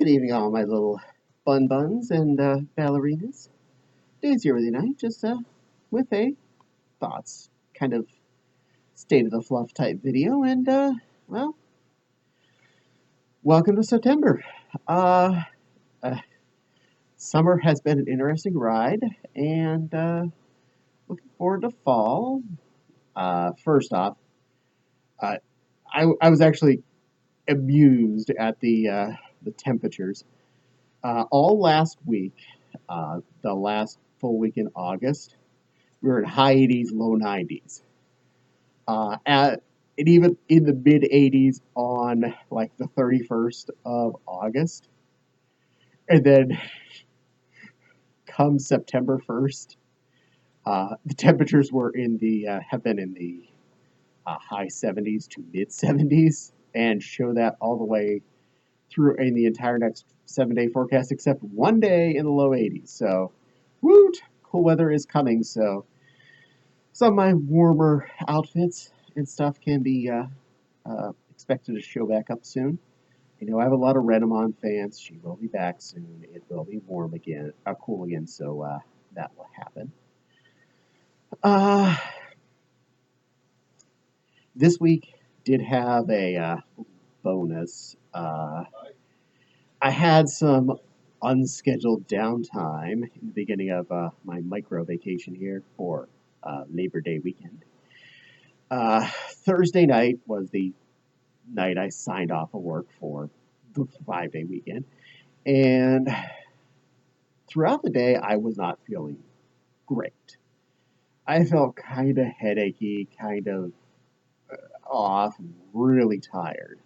Good evening, all my little buns and ballerinas. Daisy early night, just with a thoughts kind of state of the fluff type video, and well, welcome to September. Uh, uh, Summer has been an interesting ride, and looking forward to fall. First off, uh, I was actually amused at the temperatures. All last week, the last full week in August, we were in high 80s, low 90s. And even in the mid 80s on like the 31st of August. And then come September 1st, the temperatures were have been in the high 70s to mid 70s and show that all the way through in the entire next 7 day forecast, except one day in the low 80s. So, woot! Cool weather is coming. So, some of my warmer outfits and stuff can be expected to show back up soon. You know, I have a lot of Renamon fans. She will be back soon. It will be warm again, cool again, so that will happen. Uh, this week did have a bonus. I had some unscheduled downtime in the beginning of my micro vacation here for Labor Day weekend. Thursday night was the night I signed off of work for the 5 day weekend. And throughout the day, I was not feeling great. I felt kind of headachy, kind of off, really tired.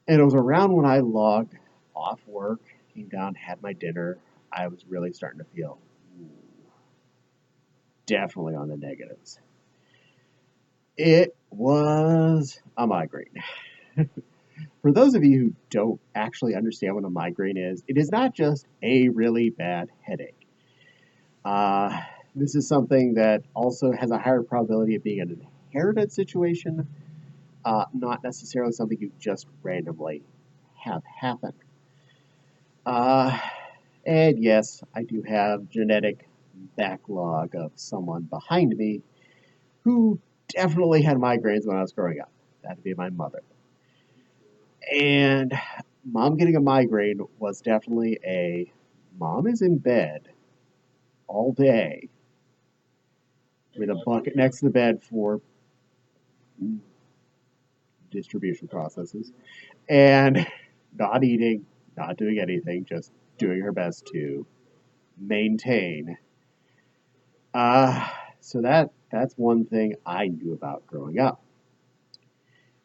And it was around when I logged off work, came down, had my dinner, I was really starting to feel definitely on the negatives. It was a migraine. For those of you who don't actually understand what a migraine is, it is not just a really bad headache. Uh, this is something that also has a higher probability of being an inherited situation, not necessarily something you just randomly have happen. Uh, and yes, I do have genetic backlog of someone behind me who definitely had migraines when I was growing up. That'd be my mother. And mom getting a migraine was definitely a mom is in bed all day with a bucket next to the bed for distribution processes and not eating, not doing anything, just doing her best to maintain. Uh, so that's one thing I knew about growing up.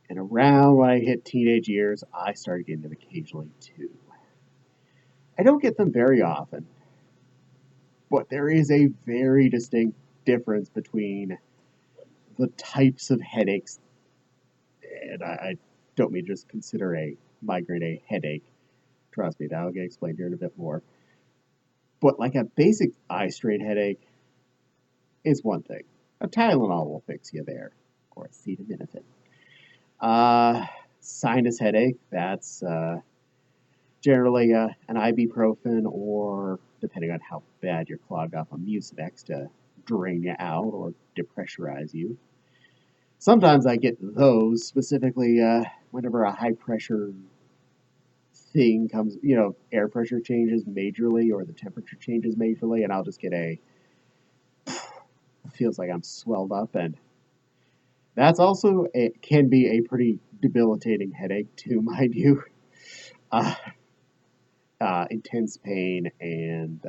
And around when I hit teenage years, I started getting them occasionally too. I don't get them very often, but there is a very distinct difference between the types of headaches, and I don't mean to just consider a migraine a headache. Trust me, that'll get explained here in a bit more. But like a basic eye strain headache is one thing. A Tylenol will fix you there, or acetaminophen. Uh, Sinus headache, that's generally an ibuprofen or, depending on how bad you're clogged up, a Mucinex to drain you out or depressurize you. Sometimes I get those specifically whenever a high pressure thing comes, air pressure changes majorly or the temperature changes majorly, and I'll just get feels like I'm swelled up, and that's also it can be a pretty debilitating headache too, mind you. Uh, Intense pain and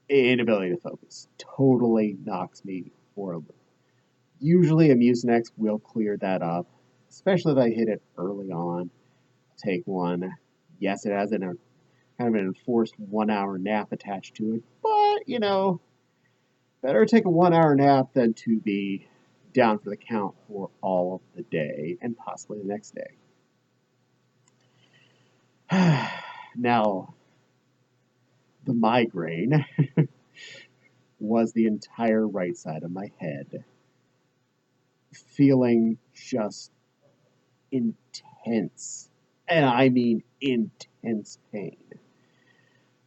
inability to focus totally knocks me for a loop. Usually a Mucinex will clear that up, especially if I hit it early on. Take one. Yes, it has kind of an enforced 1 hour nap attached to it, but better take a 1 hour nap than to be down for the count for all of the day and possibly the next day. Now, the migraine was the entire right side of my head, feeling just intense and I mean intense pain.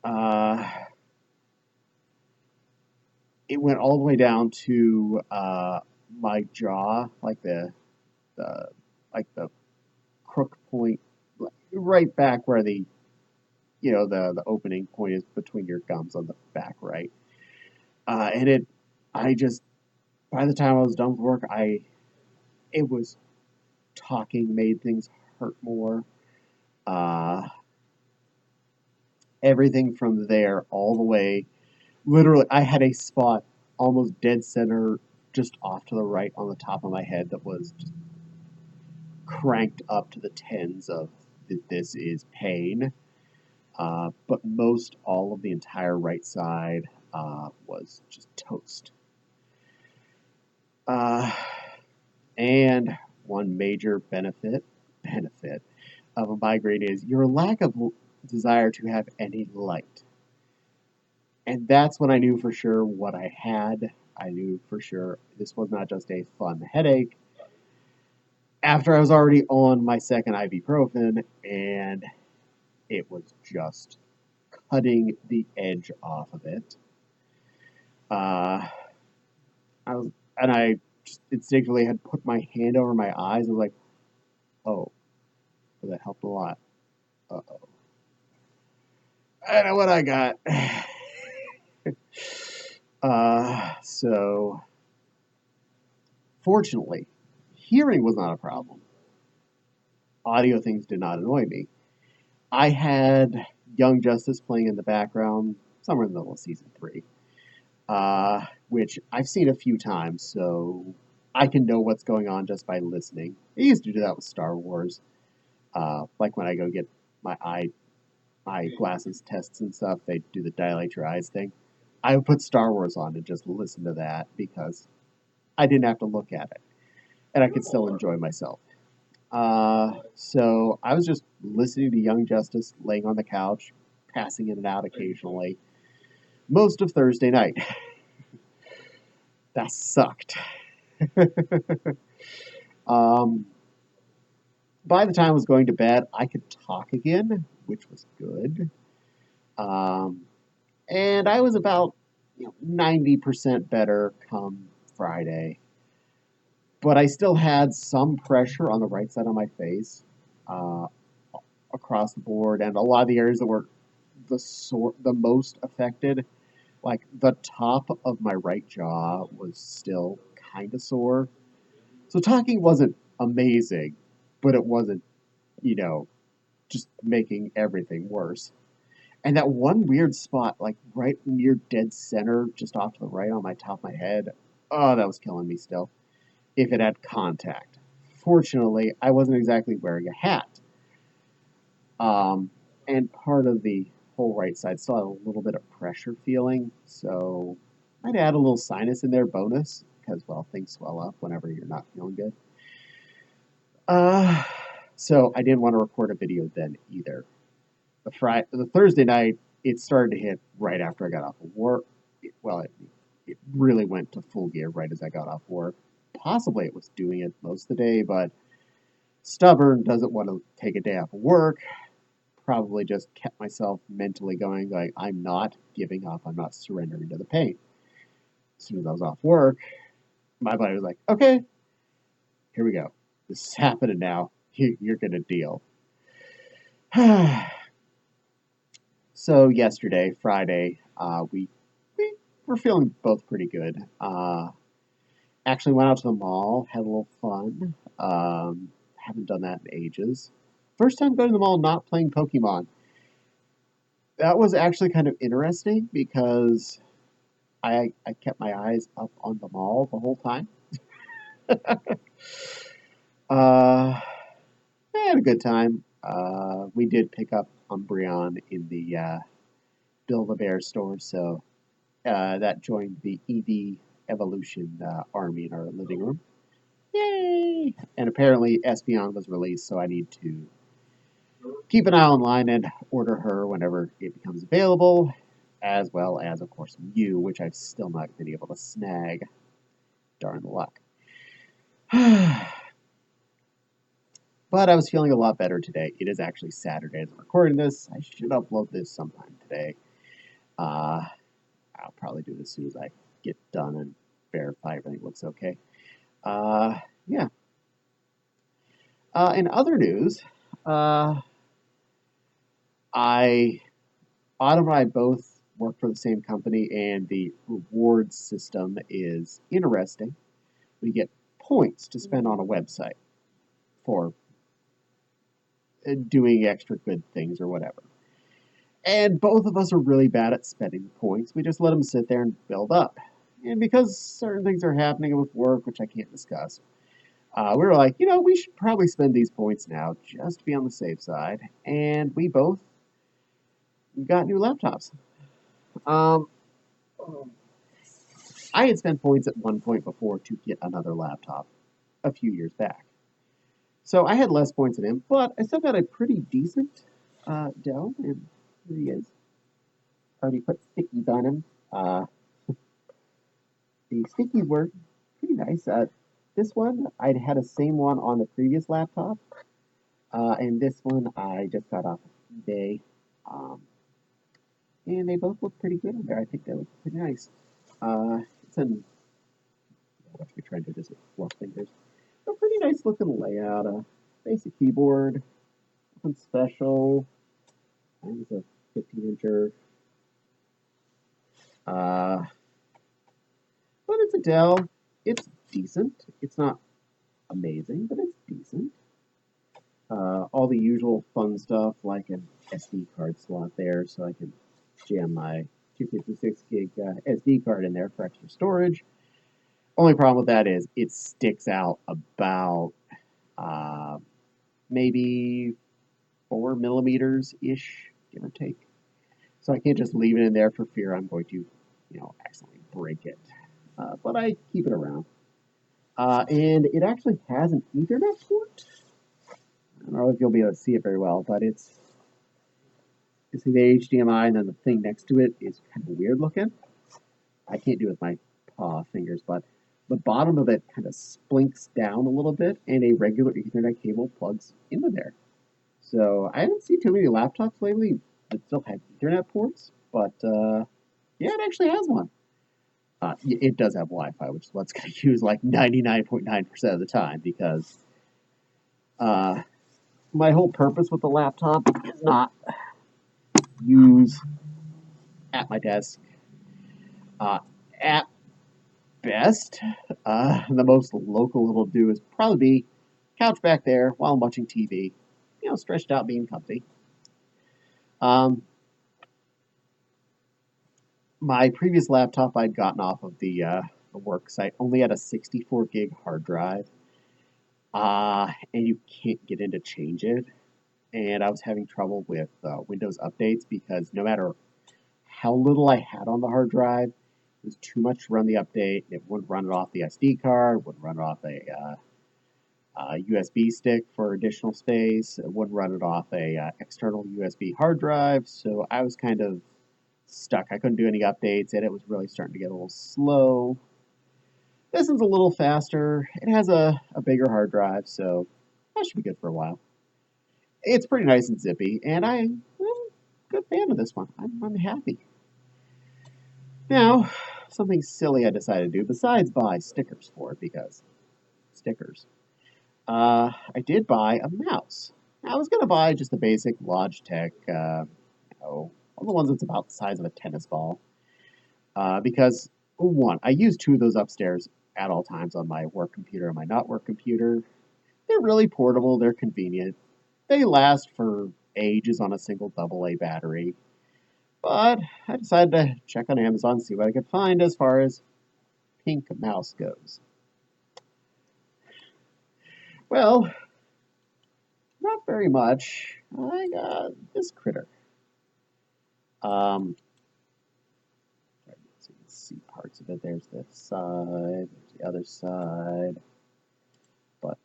Uh, it went all the way down to my jaw, the like the crook point, right back where the opening point is between your gums on the back right. And I just by the time I was done with work, it was talking made things hurt more. Uh, Everything from there all the way, literally, I had a spot almost dead center, just off to the right on the top of my head that was just cranked up to the tens of this is pain. But most all of the entire right side was just toast. Uh, and one major benefit of a migraine is your lack of desire to have any light. And that's when I knew for sure what I had. I knew for sure this was not just a fun headache. After I was already on my second ibuprofen, and it was just cutting the edge off of it. Uh, I was, and I just instinctively had put my hand over my eyes. I was like, "Oh, that helped a lot." Uh-oh. I know what I got. So fortunately, hearing was not a problem. Audio things did not annoy me. I had Young Justice playing in the background somewhere in the middle of season three, which I've seen a few times, so I can know what's going on just by listening. I used to do that with Star Wars, like when I go get my eyeglasses tests and stuff. They do the dilate your eyes thing. I would put Star Wars on and just listen to that because I didn't have to look at it, and I could still enjoy myself. So I was just listening to Young Justice, laying on the couch, passing in and out occasionally, most of Thursday night. That sucked. um, by the time I was going to bed, I could talk again, which was good. Um, and I was about 90% better come Friday. But I still had some pressure on the right side of my face, uh, across the board, and a lot of the areas that were the most affected, like the top of my right jaw was still kind of sore. So talking wasn't amazing, but it wasn't, you know, just making everything worse. And that one weird spot, like right near dead center, just off to the right on my top of my head, oh, that was killing me still, if it had contact. Fortunately, I wasn't exactly wearing a hat. Um, and part of the whole right side still had a little bit of pressure feeling, so I'd add a little sinus in there bonus, because, well, things swell up whenever you're not feeling good. Uh, so I didn't want to record a video then either. The Thursday night, it started to hit right after I got off of work. It really went to full gear right as I got off work. Possibly it was doing it most of the day, but stubborn, doesn't want to take a day off of work. Probably just kept myself mentally going, like, I'm not giving up. I'm not surrendering to the pain. As soon as I was off work, my body was like, okay, here we go. This is happening now. You're going to deal. So yesterday, Friday, we were feeling both pretty good. Actually went out to the mall, had a little fun. Haven't done that in ages. First time going to the mall, not playing Pokemon. That was actually kind of interesting because I kept my eyes up on the mall the whole time. Uh, I had a good time. We did pick up Umbreon in the Build-A-Bear store, so that joined the EV Evolution army in our living room. Yay! And apparently Espeon was released, so I need to keep an eye online and order her whenever it becomes available, as well as, of course, Mew, which I've still not been able to snag. Darn luck. But I was feeling a lot better today. It is actually Saturday as I'm recording this. I should upload this sometime today. Uh, I'll probably do it as soon as I get done and verify everything looks okay. Uh, yeah. In other news, uh, I Autumn and I both work for the same company, and the rewards system is interesting. We get points to spend on a website for doing extra good things or whatever. And both of us are really bad at spending points. We just let them sit there and build up. And because certain things are happening with work, which I can't discuss, we were like, we should probably spend these points now just to be on the safe side. And we both got new laptops. Um, I had spent points at one point before to get another laptop a few years back. So I had less points than him, but I still got a pretty decent Dell, and here he is. Already put stickies on him. The stickies were pretty nice. This one, I'd had the same one on the previous laptop, and this one I just got off of eBay. Um, and they both look pretty good on there. I think they look pretty nice. It's an what should we try to do this with fluff fingers? A pretty nice looking layout. A basic keyboard, nothing special. Mine's a 15-incher. Uh, but it's a Dell. It's decent. It's not amazing, but it's decent. All the usual fun stuff like an SD card slot there, so I can jam my 256 gig SD card in there for extra storage. Only problem with that is it sticks out about uh, maybe 4 millimeters ish, give or take. So I can't just leave it in there for fear I'm going to, accidentally break it. But I keep it around. And it actually has an Ethernet port. I don't know if you'll be able to see it very well, but you see the HDMI and then the thing next to it is kind of weird looking. I can't do it with my paw fingers, but the bottom of it kind of splinks down a little bit, and a regular Ethernet cable plugs into there. So I haven't seen too many laptops lately that still have Ethernet ports, but yeah, it actually has one. It does have Wi-Fi, which is what's going to use like 99.9% of the time, because my whole purpose with the laptop is not use at my desk. At best, the most local it'll do is probably be couch back there while I'm watching TV, stretched out, being comfy. Um, my previous laptop I'd gotten off of the work site only had a 64 gig hard drive, and you can't get in to change it. And I was having trouble with Windows updates because no matter how little I had on the hard drive, it was too much to run the update. It wouldn't run it off the SD card, wouldn't run it off a USB stick for additional space. It wouldn't run it off a external USB hard drive. So I was kind of stuck. I couldn't do any updates, and it was really starting to get a little slow. This one's a little faster. It has a bigger hard drive, so that should be good for a while. It's pretty nice and zippy, and I'm a good fan of this one. I'm happy. Now, something silly I decided to do besides buy stickers for it, because stickers. I did buy a mouse. I was going to buy just a basic Logitech, one of the ones that's about the size of a tennis ball, because, one, I use two of those upstairs at all times on my work computer and my not work computer. They're really portable, they're convenient. They last for ages on a single AA battery. But I decided to check on Amazon, see what I could find as far as pink mouse goes. Well, not very much. I got this critter. So you can see parts of it. There's this side, there's the other side. But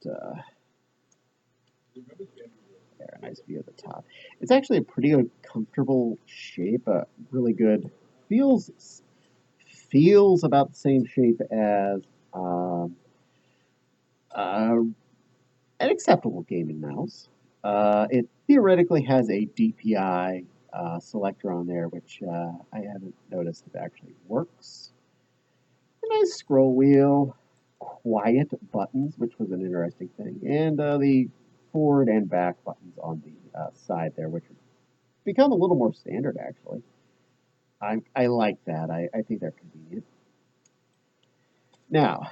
there, a nice view of the top. It's actually a pretty comfortable shape. Really good. Feels about the same shape as an acceptable gaming mouse. It theoretically has a DPI selector on there, which I haven't noticed if it actually works. A nice scroll wheel, quiet buttons, which was an interesting thing, and the forward and back buttons on the side there, which have become a little more standard actually. I like that. I think they're convenient. Now,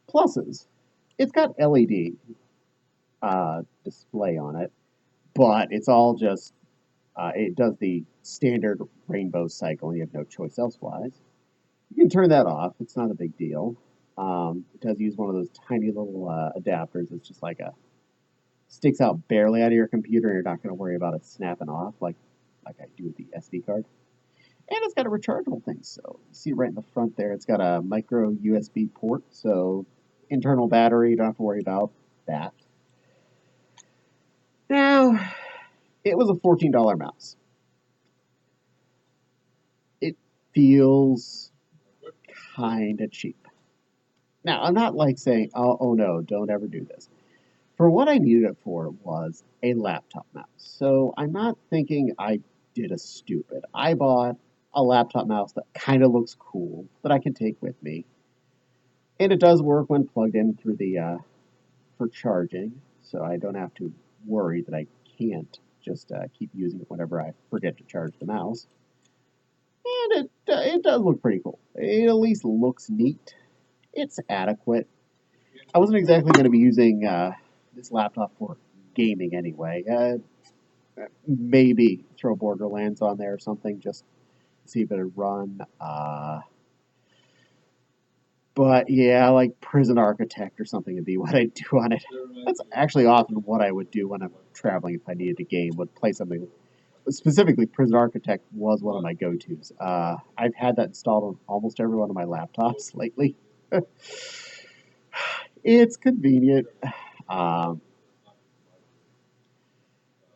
pluses. It's got LED display on it, but it's all just it does the standard rainbow cycle, and you have no choice elsewise. You can turn that off. It's not a big deal. It does use one of those tiny little adapters. It's just like a sticks out barely out of your computer. And you're not going to worry about it snapping off like I do with the SD card. And it's got a rechargeable thing. So you see right in the front there, it's got a micro USB port. So internal battery, you don't have to worry about that. Now, it was a $14 mouse. It feels kind of cheap. Now, I'm not like saying, oh no, don't ever do this. For what I needed it for was a laptop mouse. So I'm not thinking I did a stupid. I bought a laptop mouse that kind of looks cool that I can take with me. And it does work when plugged in through the for charging, so I don't have to worry that I can't just keep using it whenever I forget to charge the mouse. And it does look pretty cool. It at least looks neat. It's adequate. I wasn't exactly going to be using this laptop for gaming anyway. Maybe throw Borderlands on there or something, just see if it'd run. But yeah, like Prison Architect or something would be what I'd do on it. That's actually often what I would do when I'm traveling if I needed a game, would play something. Specifically, Prison Architect was one of my go-tos. I've had that installed on almost every one of my laptops lately. It's convenient. Um,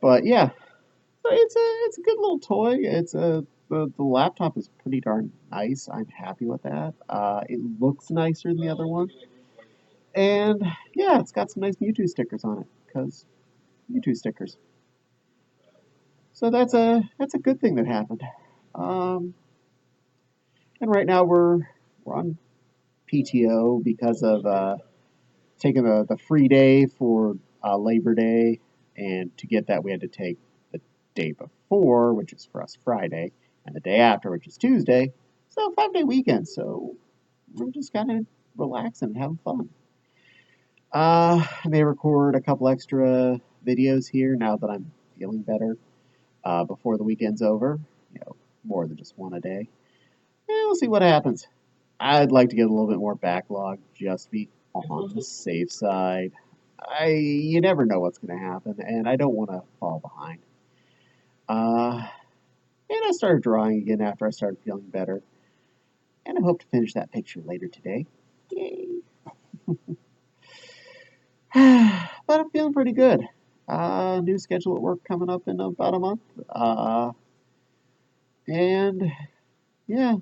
but yeah, so it's a good little toy. The laptop is pretty darn nice. I'm happy with that. It looks nicer than the other one, and yeah, it's got some nice Mewtwo stickers on it because Mewtwo stickers. So that's a good thing that happened. Um, and right now we're on PTO because of taking the free day for Labor Day, and to get that we had to take the day before, which is for us Friday, and the day after, which is Tuesday. So 5-day weekend. So we're just kind of relaxing and having fun. I may record a couple extra videos here now that I'm feeling better before the weekend's over. More than just one a day. And we'll see what happens. I'd like to get a little bit more backlog, just be on the safe side. You never know what's going to happen, and I don't want to fall behind. Uh, and I started drawing again after I started feeling better, and I hope to finish that picture later today. Yay! But I'm feeling pretty good. New schedule at work coming up in about a month. And yeah,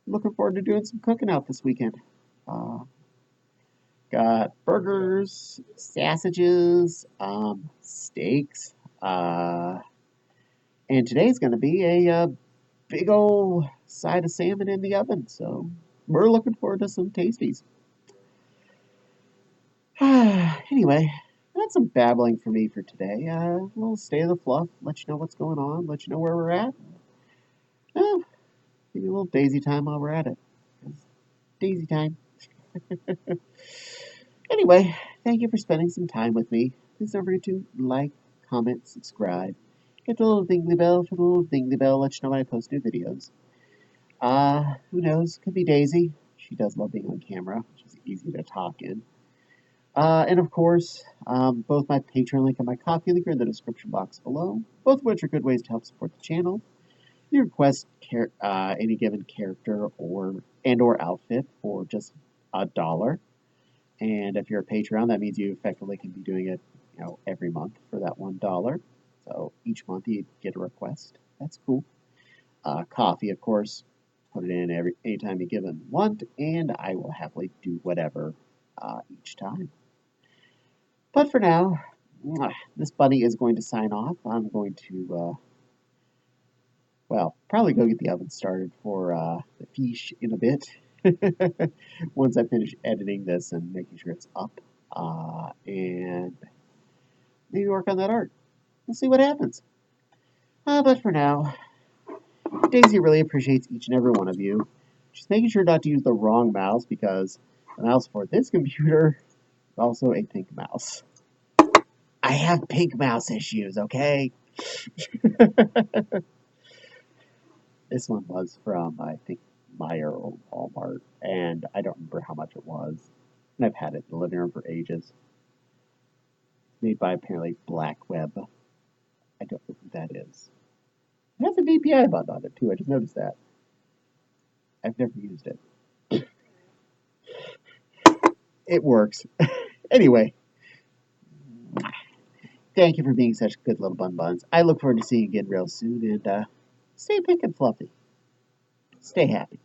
looking forward to doing some cooking out this weekend. Uh, got burgers, sausages, steaks, and today's going to be a big old side of salmon in the oven. So we're looking forward to some tasties. Anyway, that's some babbling for me for today. A little state of the fluff, let you know what's going on, let you know where we're at. Uh, Give you a little daisy time while we're at it. Daisy time. Anyway, thank you for spending some time with me. Please don't forget to like, comment, subscribe. Hit the little dingly bell for the little dingly bell, let you know when I post new videos. Who knows? Could be Daisy. She does love being on camera, which is easy to talk in. And of course, both my Patreon link and my Ko-fi link are in the description box below, both of which are good ways to help support the channel. You request any given character or outfit for just $1. And if you're a Patreon, that means you effectively can be doing it, every month for that $1. So each month you get a request. That's cool. Coffee, of course, put it in anytime you give and want, and I will happily do whatever each time. But for now, this bunny is going to sign off. I'm going to, well, probably go get the oven started for the fish in a bit. Once I finish editing this and making sure it's up, and maybe work on that art. We'll see what happens. But for now, Daisy really appreciates each and every one of you. She's making sure not to use the wrong mouse because the mouse for this computer is also a pink mouse. I have pink mouse issues, okay? This one was from, I think, Meyer or Walmart, and I don't remember how much it was. And I've had it in the living room for ages. Made by apparently Black Web. I don't know who that is. It has a DPI button on it too. I just noticed that. I've never used it. It works. Anyway, thank you for being such good little bun buns. I look forward to seeing you again real soon, and stay pink and fluffy. Stay happy.